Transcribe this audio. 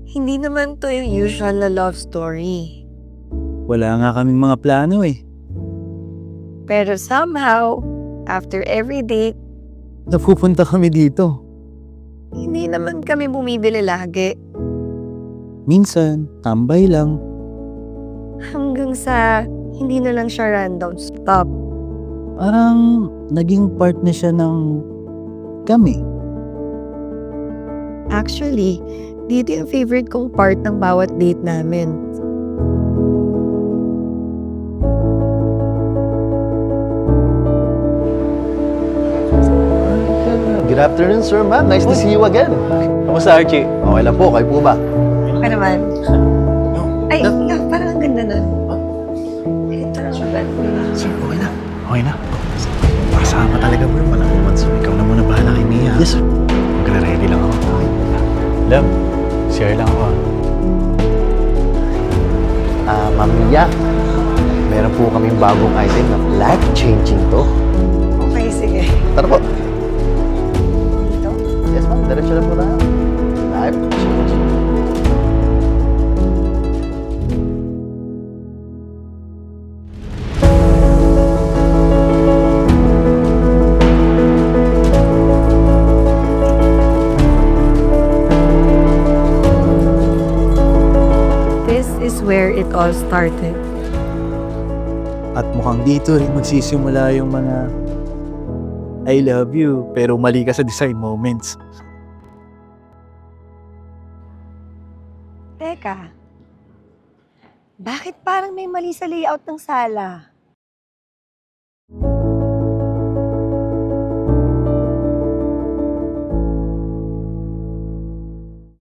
Hindi naman to yung usual na love story. Wala nga kaming mga plano eh. Pero somehow, after every date, Napupunta kami dito. hindi naman kami bumibili lagi. Minsan, tambay lang. Hanggang sa hindi na lang siya random stop. Parang naging part na siya ng kami. Actually, dito yung favorite kong part ng bawat date namin. Good afternoon, sir, ma'am. Nice to see you again. Kamusta, Archie? Okay lang po, kayo po ba? Pa naman. Ay, love, parang ang ganda nun. Ito lang ba? Sir, okay na. Okay na. Pakasama talaga, bro. Walang naman, so ikaw na muna bahala kay Mia. Yes, sir. Magre-ready lang ako. Love, share lang ako. Ma'am Mia, meron po kaming bagong item na life-changing to. Okay, sige. Tara po. Ito? Yes, ma'am. Diretso lang po tayo. Life-changing. This is where it all started. At mukhang dito rin magsisimula yung mga I love you, pero mali ka sa design moments. Teka, bakit parang may mali sa layout ng sala?